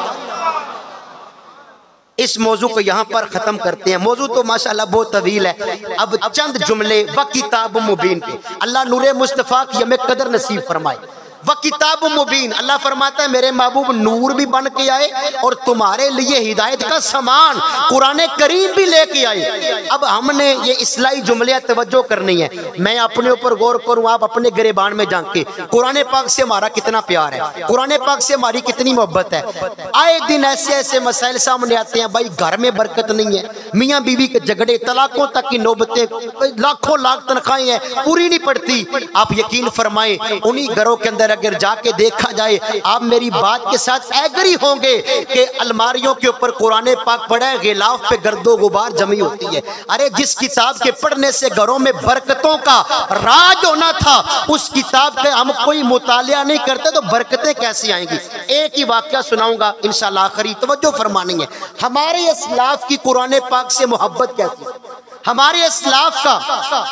इस मौजू को यहाँ पर खत्म करते हैं। मौजू तो माशाल्लाह बहुत तवील है। अब चंद जुमले व किताब मुबीन पे अल्लाह नूरे मुस्तफ़ा की हमें कदर नसीब फरमाए। व किताब मुबीन अल्लाह फरमाता है मेरे महबूब नूर भी बन के आए और तुम्हारे लिए हिदायत का सामान कुरान करीम भी लेके आए। अब हमने ये इस्लाही जुमले तवज्जो करनी है। मैं अपने ऊपर गौर करूँ, आप अपने गिरेबान में झांके कुरान पाक से हमारा कितना प्यार है, कुरान पाक से हमारी कितनी मोहब्बत है। आए दिन ऐसे ऐसे मसाइल सामने आते हैं, भाई घर में बरकत नहीं है, मियाँ बीवी के झगड़े, तलाकों तक की नौबतें, लाखों लाख तनख्वाहें हैं पूरी नहीं पड़ती। आप यकीन फरमाएं उन्हीं घरों के अंदर अगर जाके देखा जाए, आप मेरी बात के साथ एग्री होंगे कि अलमारियों के ऊपर कुरान पाक पड़ा है, गिलाफ पे गर्दो गुबार जमी होती है। अरे जिस किताब के पढ़ने से घरों में बरकतों का राज होना था, उस किताब का हम कोई मुतालिया नहीं करते तो बरकतें कैसी आएंगी। एक ही वाकया सुनाऊंगा इंशाल्लाह, आखिरी तवज्जो फरमानी है। हमारे इस्लाफ की कुरान पाक से मोहब्बत कैसी है, हमारे इस्लाफ का,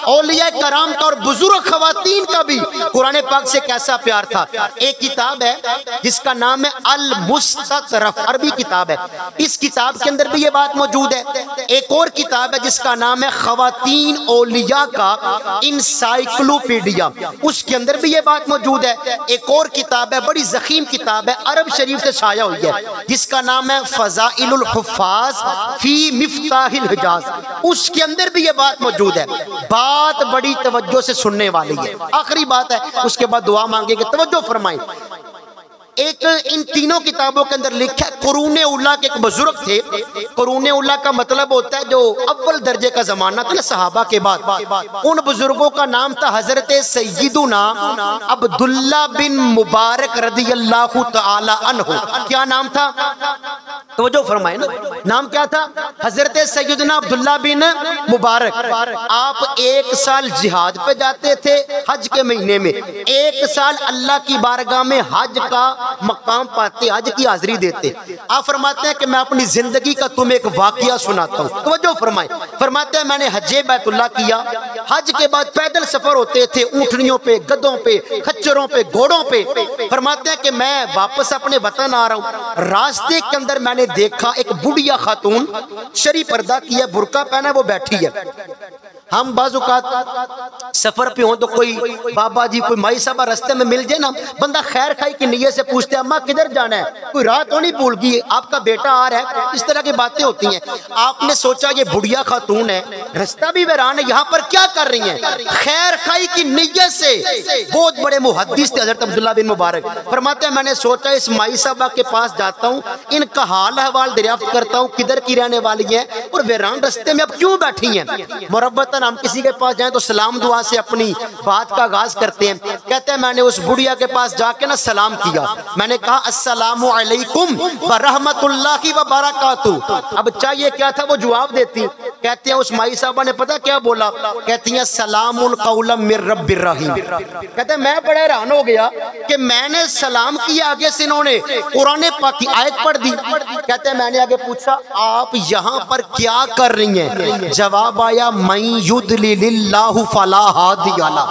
औलिया कराम का और बुजुर्ग खवातीन का भी कुरान पाक से कैसा प्यार था। एक किताब है जिसका नाम है अल मुस्ततरफ, अरबी किताब है। इस किताब के अंदर भी ये बात मौजूद है। एक और किताब है जिसका नाम है खवातीन औलिया का इंसाइक्लोपीडिया, उसके अंदर भी ये बात मौजूद है। एक और किताब है, बड़ी ज़ख़ीम किताब है, अरब शरीफ से शाया हुई है, जिसका नाम है फ़ज़ाइलुल हुफ़्फ़ाज़ फ़ी मिफ़्ताहिल हिजाज़, उसके अंदर भी ये बात मौजूद है। बात बड़ी तवज्जो से सुनने वाली है, आखिरी बात है, उसके बाद दुआ मांगेंगे। तवज्जो फरमाएं। एक इन तीनों किताबों के अंदर लिखा है, कुरूने उला के एक बुजुर्ग थे। कुरूने उला का मतलब होता है जो अव्वल दर्जे का जमाना था ना सहाबा के बाद। उन बुजुर्गों का नाम था हजरत सैयदुना अब्दुल्ला बिन मुबारक रदियल्लाहु तआला अन्हु। क्या नाम था? तो जो फरमाए ना, नाम क्या था? हजरत सैयदुना अब्दुल्ला बिन मुबारक। आप एक साल जिहाद पे जाते थे हज के महीने में, एक साल अल्लाह की बारगाह में हज का मकाम पाते, हज की हाजिरी देते। आप फरमाते हैं कि मैं अपनी जिंदगी का तुम्हें एक वाकया सुनाता हूँ। तो जो फरमाते हैं मैंने हज बैतुल्लाह किया। हज के बाद पैदल सफर होते थे, ऊँटनियों पे, गधों पे, खच्चरों पे, घोड़ों पे। फरमाते हैं कि मैं वापस अपने वतन आ रहा हूँ, रास्ते के अंदर मैंने देखा एक बुढ़िया खातून, शरी पर्दा किया, बुरका पहना, वो बैठी है। हम बाज़-औक़ात सफर पे हो तो कोई बाबा जी, कोई माई साहब रास्ते में मिल जाए ना, बंदा खैर खाई की नीयत से पूछते हैं अम्मा किधर जाना है, कोई राह तो नहीं भूल गई, आपका बेटा आ रहा है, इस तरह की बातें होती हैं। आपने सोचा ये बुढ़िया खातून है, रास्ता भी वीरान है, यहाँ पर क्या कर रही है? खैर खाई की नीयत से बहुत बड़े मुहद्दिस थे हजरत अब्दुल्ला बिन मुबारक। फरमाते हैं मैंने सोचा इस माई साहबा के पास जाता हूँ, इनका हाल अहवाल दरियाफ्त करता हूँ, किधर की रहने वाली है और वीरान रास्ते में अब क्यों बैठी है। मुरब्बतन हम किसी के पास जाएं तो सलाम दुआ से अपनी बात का आगाज करते हैं। कहते हैं मैंने उस बुढ़िया के पास जाके ना सलाम किया, मैंने कहा अस्सलामु अलैकुम व रहमतुल्लाहि व बरकातुहू। अब चाहिए क्या था, वो जवाब देती। कहते हैं उस माई साहबा ने पता क्या बोला? कहती हैं सलामुन कौलम मिर रब्बिर रहीम। कहते हैं मैं बड़ा हैरान हो गया कि मैंने सलाम किया, आगे से इन्होंने कुरान पाक की आयत पढ़ दी। कहते हैं मैंने आगे पूछा आप यहाँ पर क्या कर रही हैं? जवाब आया मैं युद्लिल्लाहु फला हादिया लह।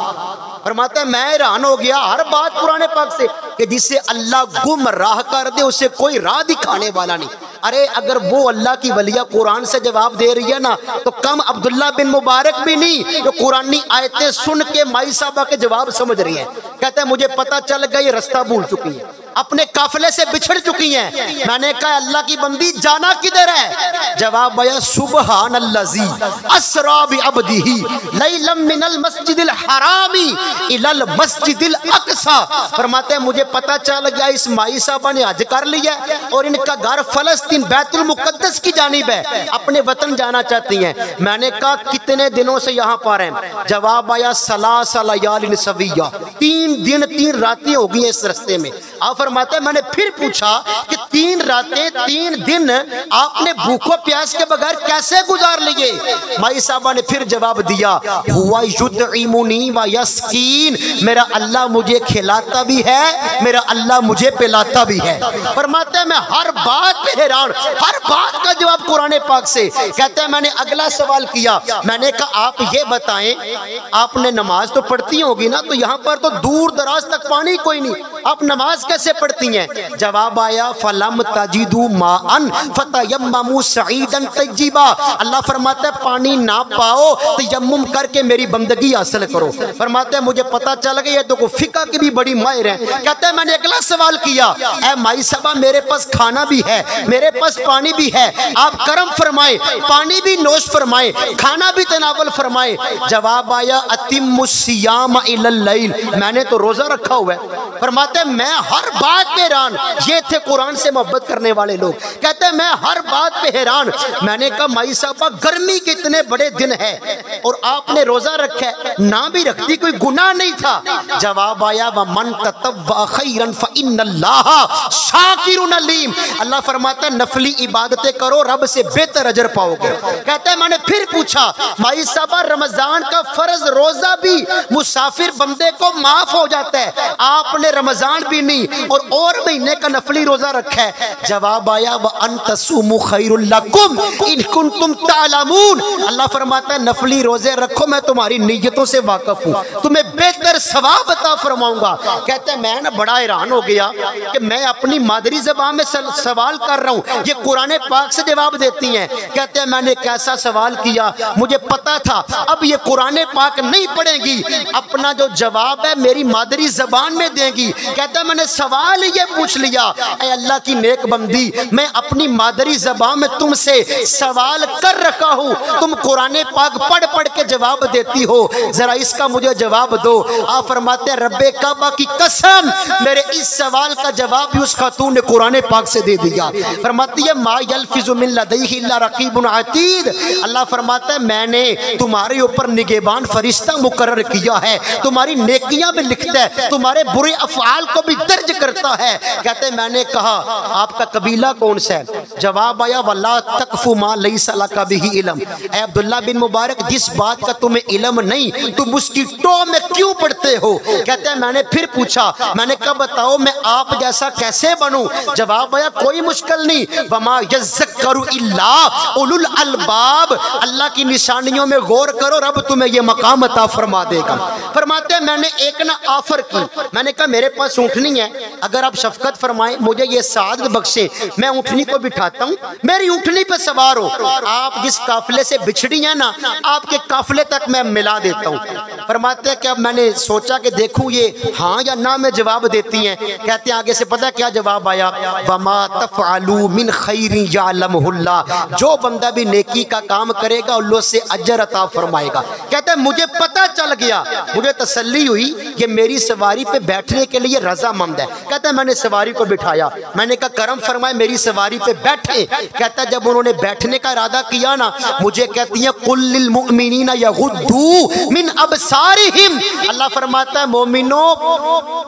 फरमाता है मैं हैरान हो गया हर बात कुरान पाक से कि जिसे अल्लाह गुमराह कर दे उसे कोई राह दिखाने वाला नहीं। अरे अगर वो अल्लाह की वलिया कुरान से जवाब दे रही है ना, तो कम अब्दुल्ला बिन मुबारक भी नहीं जो कुरानी आयतें सुन के माई साहबा के जवाब समझ रही है। कहते हैं मुझे पता चल गया ये रास्ता भूल चुकी है, अपने काफिले से बिछड़ चुकी हैं। मैंने कहा अल्लाह की बंदी जाना किधर है? जवाब आया सुबहानल्लज़ी अस्रा बि अब्दिही लैलम मिनल मस्जिदिल हरामी इलल मस्जिदिल अक्सा। फरमाते हैं मुझे पता चल गया इस माई साहबा ने हज कर लिया और इनका घर फलस्तीन बैतुल मुकद्दस की जानिब है, अपने वतन जाना चाहती हैं। मैंने कहा कितने दिनों से यहाँ पर हैं? जवाब आया सलासा लयालिन सविया, 3 दिन 3 रातें हो गई इस रास्ते में। आप फरमाते हैं मैंने फिर पूछा कि 3 रातें 3 दिन आपने भूखों प्यास के बगैर कैसे गुजार लिए? माई साहबा ने फिर जवाब दिया हुआ युतइमुनी व यस्कीन, मेरा अल्लाह मुझे खिलाता भी है, मेरा अल्लाह मुझे पिलाता भी है। फरमाते हैं मैं हर बात पे हैरान, हर बात का जवाब कुरान पाक से। कहते हैं मैंने अगला सवाल किया, मैंने कहा आप ये बताएं आपने नमाज तो पढ़ती होगी ना, तो यहाँ पर तो दूर दराज तक पानी कोई नहीं, आप नमाज कैसे पढ़ती हैं? जवाब आया फलम तजिदू माअन फतयम्ममू सईदन तय्यिबा। अल्लाह फरमाता है पानी ना पाओ तो तयम्मुम करके मेरी बंदगी हासिल करो। फरमाते हैं मुझे पता चल गया ये तो को फिका की भी बड़ी माहिर है। कहते हैं मैंने अगला सवाल किया, ऐ माई साहबा मेरे पास खाना भी है, मेरे पास पानी भी है, आप करम फरमाए, पानी भी नोश फरमाए, खाना भी तनावल फरमाए। जवाब आया अतिमुस्सियाम इलल लैल, मैंने तो रोजा रखा हुआ है। फरमाते मैं हर बात पे हैरान, ये थे कुरान से मोहब्बत करने वाले लोग। कहते मैं हर बात पे हैरान। मैंने कहा माई साहबा गर्मी के इतने बड़े दिन है और आपने रोजा रखा है, ना भी रखती कोई गुनाह नहीं था। जवाब आया वमन ततव्वा खैरन फइन्नल्लाह शाकिरुन अलीम, अल्लाह फरमाता है नफली इबादतें करो, रब से बेहतर अजर पाओगे। कहते हैं मैंने फिर पूछा माई साहबा रमजान का फर्ज रोजा भी मुसाफिर बंदे को माफ हो जाता है, आपने रमजान भी नहीं और महीने का नफली रोजा रखा है। जवाब आया व अन तसूमु खैरुल लकुम इन कुंतुम तालमून, अल्लाह फरमाता है नफली रोजे रखो, मैं तुम्हारी नीयतों से वाकिफ हूँ, तुम्हें बेहतर सवाब अता फरमाऊंगा। कहते हैं मैं ना बड़ा हैरान हो गया कि मैं अपनी मादरी ज़बान में सवाल कर रहा हूँ, ये कुरान पाक से जवाब देती हैं। कहते हैं मैंने कैसा सवाल किया, मुझे पता था अब ये कुरान पाक नहीं पढ़ेगी, अपना जो जवाब है मेरी मादरी ज़बान में देगी। कहते हैं मैंने सवाल ये पूछ लिया, ऐ अल्लाह की नेक बंदी, मैं अपनी मादरी ज़बान में तुमसे सवाल कर रखा हूँ, तुम कुरान पाक पढ़ पढ़ के जवाब देती हो, जरा इसका मुझे जवाब दो। आप फरमाते हैं रब्बे काबा की कसम, मेरे इस सवाल का जवाब भी उस खातून ने कुरान पाक से दे दिया। फरमाती है मा यल्फिज़ु मिन लदैहि इल्ला रकीबुन अतीद, अल्लाह फरमाता है मैंने तुम्हारे ऊपर निगहबान फरिश्ता मुकर्रर किया है, तुम्हारी नेकियां भी लिखता है, तुम्हारे बुरे अफ़आल को भी दर्ज करता है। कहते हैं मैंने कहा आपका कबीला कौन सा है? जवाब आया वल्ला तकफु मा लैसा लका बिही इल्म, ऐ अब्दुल्ला बिन मुबारक जिस बात का तुम्हें इल्म नहीं तुम उसकी टो में क्यों पढ़ते हो? कहते हैं मैंने फिर पूछा, मैंने कहा बताओ मैं आप जैसा कैसे बनूं? जवाब आया कोई मुश्किल नहीं, वमा यज़्ज़करु इल्ला उलुल अलबाब, अल्लाह की निशानियों में गौर करो, रब तुम्हें ये मकाम अता फरमा देगा। फरमाते हैं मैंने एक ना ऑफर की, मैंने कहा मेरे पास ऊँटनी है, अगर आप शफकत फरमाएं मुझे ये सादत बख्शे, मैं ऊँटनी को बिठाता हूँ, मेरी ऊँटनी पे सवार हो, आप जिस काफिले से बिछड़ी है ना आपके काफिले तक मैं मिला देता हूँ। फरमाते हैं कि अब मैंने सोचा कि देखूं ये हाँ या ना में जवाब देती हैं। कहते हैं आगे से पता क्या जवाब आया, वमा तफ़अलू मिन खैरिन यअलमुहुल्लाह, जो बंदा भी नेकी का काम करेगा अल्लाह से अजर अता फरमाएगा। कहते हैं मुझे पता चल गया, मुझे तसल्ली हुई कि मेरी सवारी पे बैठने के लिए रजामंद है। कहते हैं मैंने सवारी को बिठाया, मैंने कहा करम फरमाए मेरी सवारी पे बैठे। कहता है जब उन्होंने बैठने का इरादा किया ना, मुझे कहती है कुल लिल मुमिनीना यगुद्दू मिन अबसारिहिम, अल्लाह फरमाता है मोमिनो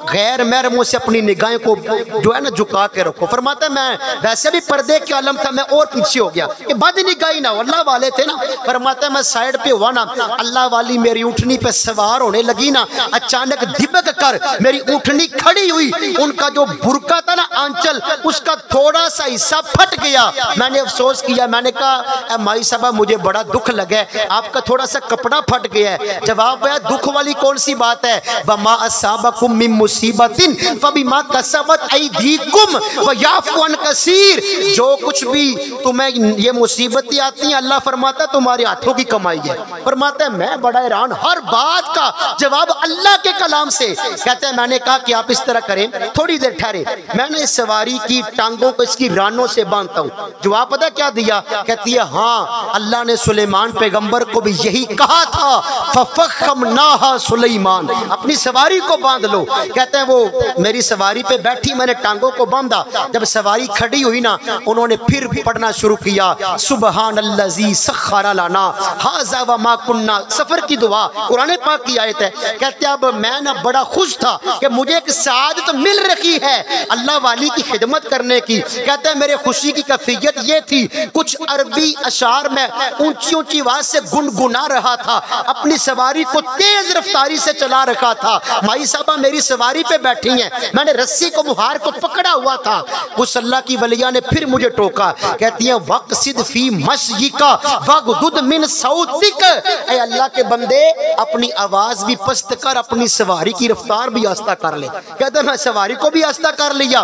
गैर महरमों से अपनी निगाहें को जो है ना झुका के रखो। फरमाता है मैं वैसे भी पर्दे के आलम था, मैं और पीछे हो गया कि बद निगाही ना हो, अल्लाह वाले थे ना। फरमाता है मैं साइड पे हुआ ना, अल्लाह वाली मेरी ऊँटनी पे सवार होने लगी ना, अचानक दिबक कर मेरी ऊँटनी खड़ी हुई, उनका जो बुरका था ना आंचल उसका थोड़ा सा हिस्सा फट गया। मैंने अफसोस किया, मैंने कहा माई साहबा मुझे बड़ा दुख लगा है, आपका थोड़ा सा कपड़ा फट गया है। जवाब आया दुख वाली कौन सी बात है, वमा असाबकुम मिन मुसीबतिन फबिमा कसबत ऐदीकुम व याफु अन कसीर, जो कुछ भी तुम्हें ये मुसीबतें आती हैं अल्लाह फरमाता है तुम्हारे हाथों की कमाई है। फरमाता है मैं बड़ा हैरान, हर बात का जवाब अल्लाह के कलाम से। कहते हैं मैंने कहा कि आप इस तरह करें, थोड़ी देर ठहरे, मैंने इस सवारी की टांगों को इसकी रानों से बांधता हूँ। जवाब पता क्या दिया? कहती है हाँ अल्लाह ने सुलेमान पैगंबर को भी यही कहा था, फफखमनाहा सुलेमान, अपनी सवारी को बांध लो। कहते हैं वो मेरी सवारी पे बैठी, मैंने टांगों को बांधा, जब सवारी खड़ी हुई ना उन्होंने फिर पढ़ना शुरू किया, सुबहानल्लज़ी सख्खरा लना हाज़ा व मा कुन्ना, सफर की दुआ कुरान पाक की आयत है। कहते हैं अब मैं ना बड़ा खुश था कि मुझे एक सादत मिल रही है अल्लाह वाली की खिदमत करने की। कहते हैं मेरे खुशी की कैफियत ये थी, कुछ अरबी अशार में ऊंची ऊंची आवाज से गुनगुना रहा था, अपनी सवारी को तेज रफ्तारी से चला रखा था। माई साहबा मेरी सवारी पे बैठी हैं, मैंने रस्सी को मुहार को पकड़ा हुआ था, उस अल्लाह की वलिया ने फिर मुझे टोका। कहती है वक़्सिद फी मश्यिका वग़दुद मिन सौतिक, ऐ अल्लाह के बंदे अपनी आवाज भी पस्त कर, अपनी सवारी की रफ्तार भी आस्ता कर ले। कहते मैं सवारी को भी आस्ता कर लिया,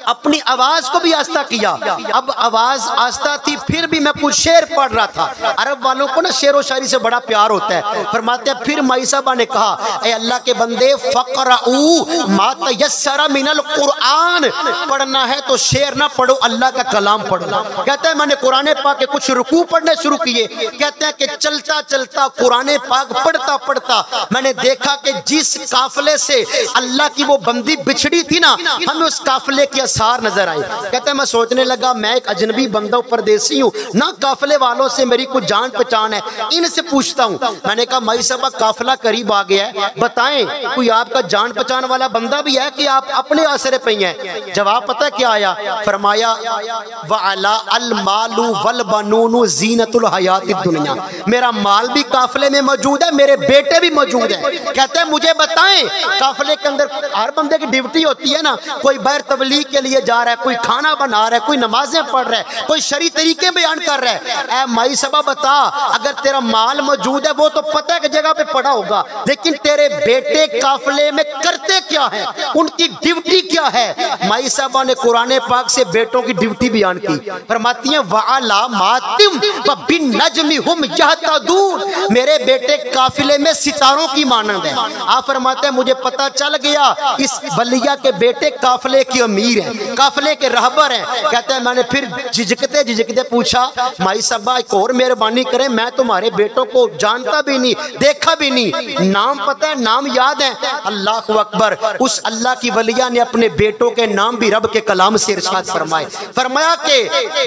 अपनी आवाज को भी आस्ता किया। अब आवाज आस्ता थी फिर भी मैं कुछ शेर पढ़ रहा था। अरब वालों को ना शेर व शायरी से बड़ा प्यार होता है। फरमाते हैं फिर माई साहबा ने कहा ऐ अल्लाह के बंदे फ़क़रऊ मा तयस्सरा मिनल कुरान, पढ़ना है तो शेर ना पढ़ो, अल्लाह का कलाम पढ़ो। कहते हैं मैंने कुरान पाक के कुछ रुकू पढ़ने शुरू किए। कहते हैं कि चलता चलता कुरान पाक पढ़ता पढ़ता मैंने देखा कि जिस काफिले से अल्लाह की वो बंदी बिछड़ी थी ना, हमें उस काफिले के आसार नजर आए। कहते हैं मैं सोचने लगा मैं एक अजनबी बंदा परदेसी हूँ ना, काफिले वालों से मेरी कुछ जान पहचान है, इनसे पूछता हूँ। मैंने कहा माई साहब काफिला करीब आ गया है, बताएं कोई आपका जान पहचान वाला बंदा भी है कि आप अपने आसरे पे हैं? जवाब पता क्या आया? फरमाया वअला अल मालू वल बनूनु जीनतुल हयातिद दुनिया, मेरा माल भी काफिले में मौजूद है, मेरे बेटे भी मौजूद है। कहते हैं मुझे बताएं, काफिले के अंदर हर बंदे की ड्यूटी होती है ना, कोई बाहर तबलीग के लिए जा रहा है, कोई खाना बना रहा है, कोई नमाजें पढ़ रहा है, कोई शरी तरीके बयान कर रहा है। ऐ माई सबा बता, अगर तेरा माल मौजूद है वो तो पता है कि जगह पे पड़ा होगा, लेकिन तेरे बेटे काफिले में करते क्या है, उनकी ड्यूटी क्या है? माई साहबा ने कुरान पाक से बेटों की ड्यूटी बयान की। फरमाती हैं वअला मातिम व बिन नजमी हुम यहतदून, मेरे बेटे काफिले में सितारों की मानंद है। आप फरमाते हैं मुझे पता चल गया इस बलिया के बेटे काफिले के अमीर हैं, काफिले के रहबर हैं। कहते हैं मैंने फिर झिझकते झिझकते पूछा माई साहबा एक और मेहरबानी करें, मैं तुम्हारे बेटों को जानता भी नहीं, देखा भी नहीं, नाम पता है, नाम याद है? अल्लाह अकबर। उस अल्लाह की वलिया ने अपने बेटों के नाम भी रब के कलाम से इरशाद फरमाए। फरमाया कि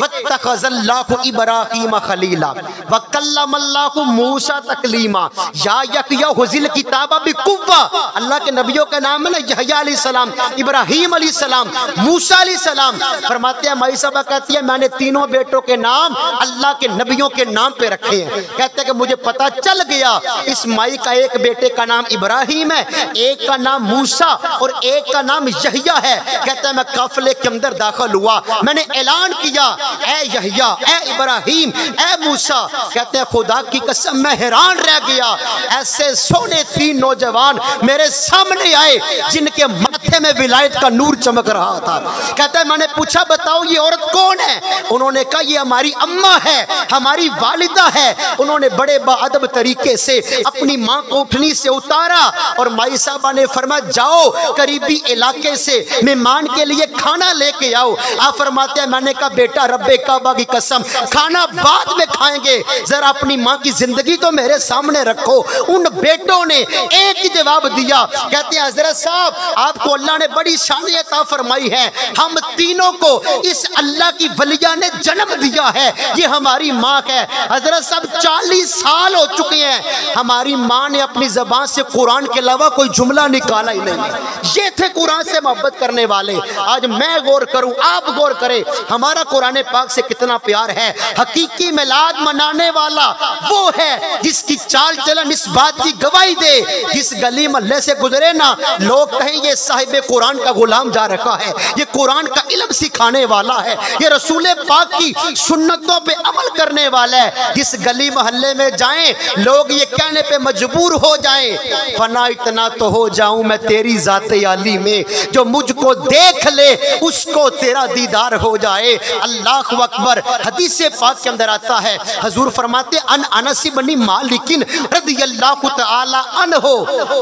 वत्तखज़ल्लाहु इब्राहीम खलीला व कल्लमल्लाहु मूसा तकलीमा या यहया हुज़िल किताबा बिकुव्वा। अल्लाह के नबियों का नाम है ना, यहया अलैहिस्सलाम, इब्राहीम अलैहिस्सलाम, मूसा अलैहिस्सलाम। फरमाते हैं माई साहबा कहती है मैंने तीनों बेटों के नाम अल्लाह के नबियों के नाम पे रखे हैं। कहते हैं कि मुझे पता चल गया इस माई का एक बेटे का नाम इब्राहीम है, एक का नाम मूसा और एक का नाम यहया है। कहते हैं मैं काफिले के अंदर दाखिल हुआ, मैंने ऐलान किया ए यहया, ए इब्राहीम, ए मूसा। कहते हैं खुदा की कसम मैं हैरान रह गया, ऐसे सोने तीन नौजवान मेरे सामने आए जिनके माथे में विलायत का नूर चमक रहा था। कहते हैं मैंने पूछा बताओ ये औरत कौन है? उन्होंने कहा ये हमारी अम्मा है, हमारी वालिदा है। उन्होंने बड़े बाअदब तरीके से अपनी माँ को उठनी से उतारा और माई साहबा ने फरमाया जाओ करीबी इलाके से मेहमान के लिए खाना लेके आओ। आप फरमाते हैं मैंने कहा बेटा रब्बे काबा की कसम खाना बाद में खाएंगे, जरा अपनी माँ की जिंदगी तो मेरे सामने रखो। उन बेटों ने एक ही जवाब दिया, कहते हैं हजरत साहब आपको अल्लाह ने बड़ी शान अता फरमाई है, हम तीनों को इस अल्लाह की वलिया ने जन्म दिया है, ये हमारी माँ है। हजरत साहब 40 साल हो चुके हैं, हमारी माँ ने अपनी जबान से कुरान के अलावा कोई जुमला निकाला ही नहीं। ये थे कुरान से मोहब्बत करने वाले। आज मैं गौर करूं, आप गौर करें, हमारा कुरान पाक से कितना प्यार है। हकीकी मिलाद मनाने वाला वो है जिसकी चाल चलन इस बात की गवाही दे, जिस गली मोहल्ले से गुजरे ना लोग कहें ये साहिब कुरान का गुलाम जा रखा है, ये कुरान का इल्म सिखाने वाला है, ये रसूल पाक की सुन्नतों पे अमल करने वाला है। जिस गली मोहल्ले में जाएं लोग ये कहने पे मजबूर हो जाएं फना इतना तो हो जाऊं मैं तेरी जाते आली में, जो मुझको देख ले उसको तेरा दीदार हो जाए। अल्लाह अकबर। हदीस पाक के अंदर आता है हजूर फरमाते अन अनस बिन मालिक रज़ियल्लाहु तआला अन्हु,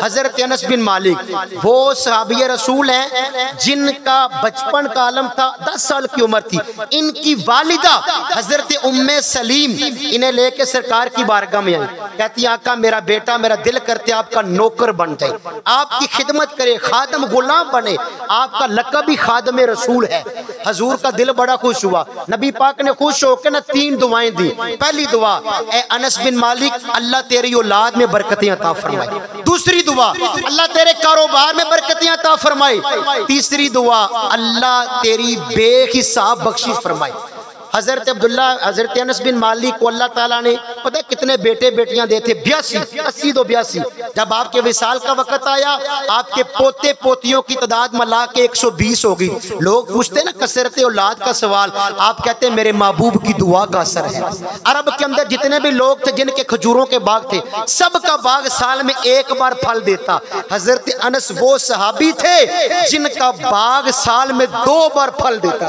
हजरत अनस बिन मालिक वो सहाबी रसूल हैं जिनका बचपन का आलम था, 10 साल की उम्र थी। इनकी वालिदा हजरत उम्मे सलीम इन्हें लेके सरकार की बारगाह में आई, कहती आका मेरा बेटा मेरा दिल करते आपका नौकर बन जाए, आपकी खिदमत करे, खादम गुलाम बने, आपका लक़ब ही खादम रसूल है। हजूर का दिल बड़ा खुश हुआ, नबी पाक ने खुश होकर ना 3 दुआएं दी। पहली दुआ ए अनस बिन मालिक अल्लाह तेरी औलाद में बरकतें अता फरमाए, दूसरी दुआ अल्लाह तेरे कारोबार में बरकतें अता फरमाए, तीसरी दुआ अल्लाह तेरी बेहिसाब बख्शिश फरमाए। हजरत अब्दुल्ला हजरत अनस बिन मालिक को अल्लाह ताला ने पता है कितने बेटे बेटियां देते, 82 तो 82। जब आपके विसाल का वक्त आया आपके पोते पोतियों की तादाद मिला के 120 हो गई। लोग पूछते ना कसरत औलाद का सवाल, आप कहते हैं मेरे महबूब की दुआ का असर है। अरब के अंदर जितने भी लोग थे जिनके खजूरों के बाग थे, सबका बाग साल में एक बार फल देता। हजरत अनस वो सहाबी थे जिनका बाग साल में 2 बार फल देता।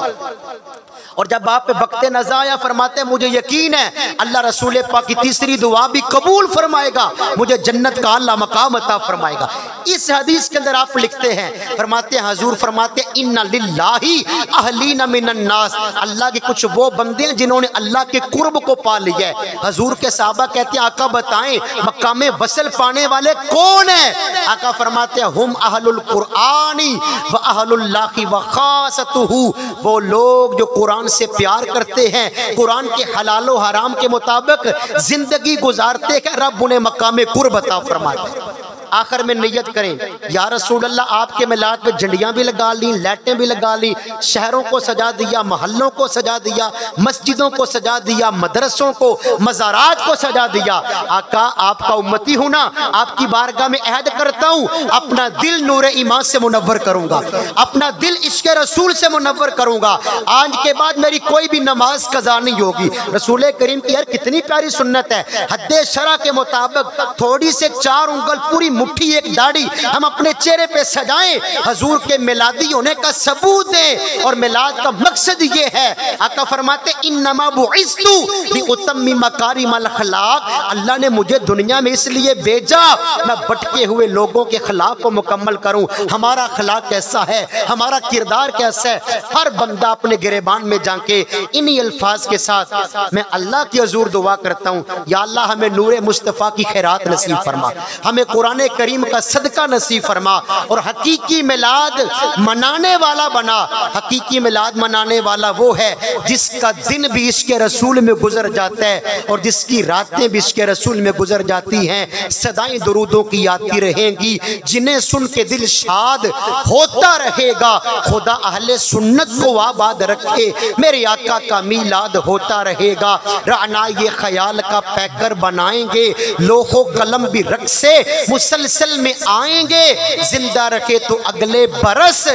और जब आप पे वक्त नज़ा आया फरमाते हैं मुझे यकीन है अल्लाह रसूल पाक की तीसरी दुआ भी कबूल फरमाएगा, मुझे जन्नत का अल्लाह मकाम अता फरमाएगा। इस हदीस के अंदर आप लिखते हैं, फरमाते हैं हुजूर फरमाते हैं इन्ना लिल्लाही अहलीना मिनन नास, अल्लाह के कुछ वो बंदे हैं जिन्होंने अल्लाह के कुर्ब को पा लिया है। हुजूर के सहाबा कहते हैं आका बताएं मकाम वसल पाने वाले कौन है? आका फरमाते हैं हुम अहलुल कुरआनी व अहलुल्लाहि व खासतुहु, वो लोग जो कुरान से प्यार करते हैं, कुरान के हलालो हराम के मुताबिक जिंदगी गुजारते हैं, रब उन्हें मकाम कुर्ब अता फरमाते हैं। आखिर में नियत करें या रसूल अल्लाह आपके मिलाद पे झंडियाँ भी लगा ली, लाइटें भी लगा ली, शहरों को सजा दिया, मोहल्लों को सजा दिया, मस्जिदों को सजा दिया, मदरसों को, मज़ारात को सजा दिया। आका आपका उम्मती हूँ ना, आपकी बारगाह में अहद करता हूँ अपना दिल नूरे ईमान से मुनव्वर करूँगा, अपना दिल इश्क रसूल से मुनव्वर करूँगा। आज के बाद मेरी कोई भी नमाज कज़ा नहीं होगी। रसूल करीम की यार कितनी प्यारी सुन्नत है, हद्दे शरा के मुताबिक थोड़ी से 4 उंगल पूरी मुट्ठी एक दाढ़ी हम अपने चेहरे पे सजाएं, हजूर के मिलादी होने का सबूत दें। और मिलाद का मकसद ये है, आका फरमाते इन्नमा बुइस्तु लिउतम्मी मकारिमल अखलाक, अल्लाह ने मुझे दुनिया में इसलिए भेजा मैं भटके हुए लोगों के अखलाक को मुकम्मल करूं। हमारा अखलाक कैसा है, हमारा किरदार कैसा है, हर बंदा अपने गिरेबान में जाके इन्हीं अल्फाज के साथ मैं अल्लाह की हजूर दुआ करता हूँ, या अल्लाह हमें नूरे मुस्तफ़ा की खैरात नसीब फरमा, हमें कुरान करीम का सदका नसीब फरमा और हकीकी मिलाद मनाने वाला बना। हकीकी मिलाद मनाने वाला वो है जिसका दिन भी इश्क़ रसूल में गुजर जाता है और जिसकी रातें भी इश्क़ रसूल में गुजर जाती हैं। सदाएं दुरूदों की आती रहेंगी, जिन्हें सुन के दिल शाद होता रहेगा। खुदा अहले सुन्नत को आबाद रखे, मेरे आका का मीलाद होता रहेगा। राना ये ख्याल का पैकर बनाएंगे, लोहो कलम भी रख से मुसलसल में आएंगे, जिंदा रखे तो अगले बरस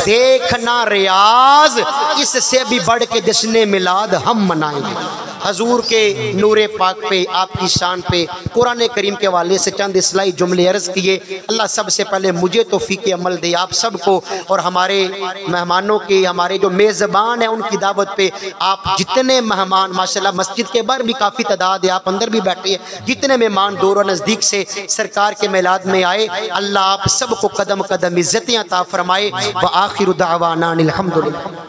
देखना रियाज, इससे भी बढ़ के जश्न मिलाद हम मनाएंगे। हजूर के नूरे पाक पे, आपकी शान पे, कुरान करीम के वाले से चंद इस्लाही जुमले अर्ज किए। अल्लाह सबसे पहले मुझे तौफीक अमल दे आप सबको, और हमारे मेहमानों के, हमारे जो मेज़बान हैं उनकी दावत पे आप जितने मेहमान माशाल्लाह मस्जिद के बाहर भी काफ़ी तादाद है, आप अंदर भी बैठे हैं, जितने मेहमान दूर और नज़दीक से सरकार के मिलाद में आए, अल्लाह आप सबको कदम कदम इज़्ज़तें अता फरमाए। व आखिर दावाना अनिल हम्दुलिल्लाह।